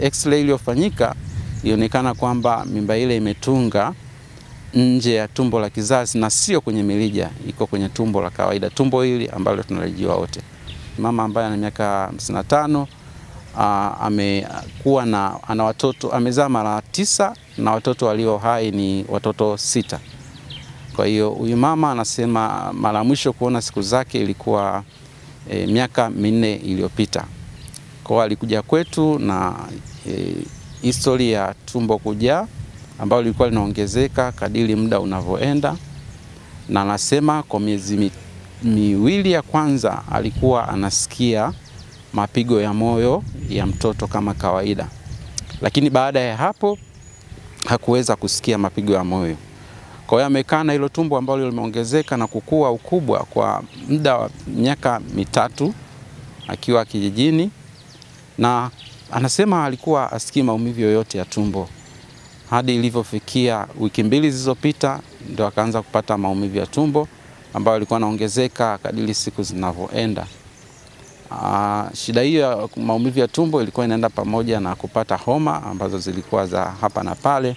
X-ray iliyofanyika ilionekana kwamba mimba ile imetunga nje ya tumbo la kizazi na sio kwenye mirija, iko kwenye tumbo la kawaida, tumbo hili ambalo tunalijiwa wote. Mama ambaye ana miaka 55 amekuwa ana watoto, amezaa mara 9 na watoto walio hai ni watoto 6. Kwa hiyo huyu mama anasema mara mwisho kuona siku zake ilikuwa miaka 4 iliyopita. Kwa hiyo alikuja kwetu na historia ya tumbo kujaa ambayo ilikuwa linaongezeka kadiri muda unavyoenda, na anasema kwa miezi miwili ya kwanza alikuwa anasikia mapigo ya moyo ya mtoto kama kawaida, lakini baada ya hapo hakuweza kusikia mapigo ya moyo. Kwa hiyo amekaa na hilo tumbo ambalo limeongezeka na kukua ukubwa kwa muda wa miaka 3 akiwa kijijini, na anasema alikuwa asikii maumivu yoyote ya tumbo hadi ilivyofikia wiki 2 zilizopita ndio akaanza kupata maumivu ya tumbo ambayo ilikuwa inaongezeka kadiri siku zinavyoenda. Shida hiyo ya maumivu ya tumbo ilikuwa inaenda pamoja na kupata homa ambazo zilikuwa za hapa na pale.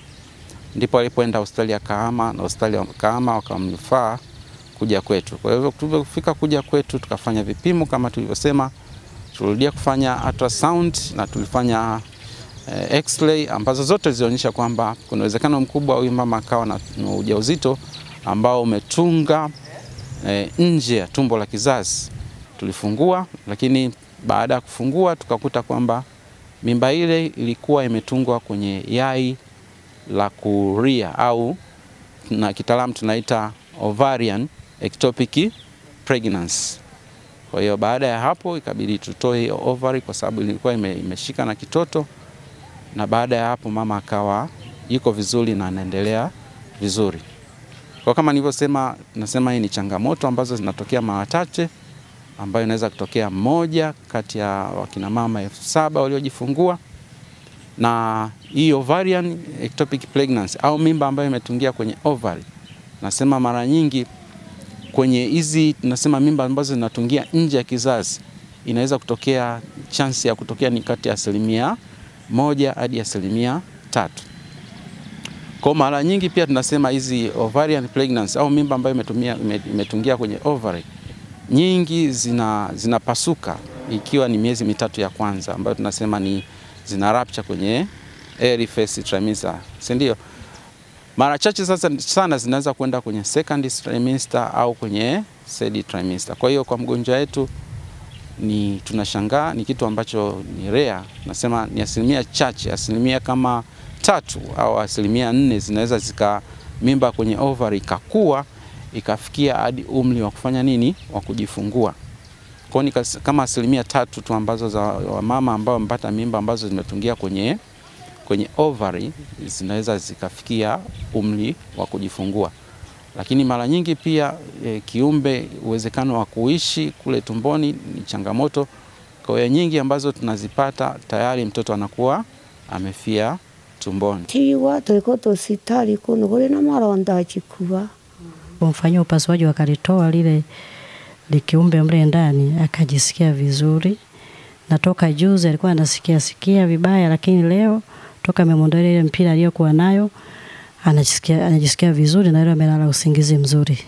Ndipo alipoenda hospitali ya Kahama, na hospitali ya Kahama wakamrufaa kuja kwetu. Kwa hivyo tulipofika kuja kwetu tukafanya vipimo kama tulivyosema, tulirudia kufanya ultrasound na tulifanya X-ray ambazo zote zilionyesha kwamba kuna uwezekano mkubwa huyu mama akawa na ujauzito ambao umetunga nje ya tumbo la kizazi. Tulifungua, lakini baada ya kufungua tukakuta kwamba mimba ile ilikuwa imetungwa kwenye yai la kuria au na kitaalamu tunaita ovarian ectopic pregnancy. Kwa hiyo baada ya hapo ikabidi tutoe ovary kwa sababu ilikuwa imeshika na kitoto, na baada ya hapo mama akawa yuko vizuri na anaendelea vizuri. Kwa kama nilivyosema, nasema hii ni changamoto ambazo zinatokea mara chache, ambayo inaweza kutokea mmoja kati ya wakina mama 7,000 waliojifungua. Na hii ovarian ectopic pregnancy au mimba ambayo imetungia kwenye ovary, nasema mara nyingi kwenye hizi nasema mimba ambazo zinatungia nje ya kizazi inaweza kutokea, chance ya kutokea ni kati ya 1% hadi 3%. Kwa mara nyingi pia tunasema hizi ovarian pregnancy au mimba ambayo imetungia kwenye ovary nyingi zinapasuka ikiwa ni miezi 3 ya kwanza, ambayo tunasema ni zina rupture kwenye early first trimester, si ndio? Mara chache sasa sana zinaweza kwenda kwenye second trimester au kwenye third trimester. Kwa hiyo kwa mgonjwa wetu tunashangaa, ni kitu ambacho ni rare. Nasema ni asilimia chache, asilimia kama 3 au asilimia 4 zinaweza mimba kwenye ovary ikakua ikafikia hadi umri wa kufanya nini, wa kujifungua. Kwa hiyo kama asilimia 3 tu ambazo za wamama ambao wamepata mimba ambazo zimetungia kwenye ovary zinaweza zikafikia umri wa kujifungua. Lakini mara nyingi pia kiumbe uwezekano wa kuishi kule tumboni ni changamoto. Kwa hiyo nyingi ambazo tunazipata tayari mtoto anakuwa amefia tumboni. Kumfanyia upasuaji wakalitoa lile likiumbe mle ndani, akajisikia vizuri. Na toka juzi alikuwa anasikia vibaya, lakini leo toka amemwondoa ile mpira aliyokuwa nayo anajisikia vizuri, na leo amelala usingizi mzuri.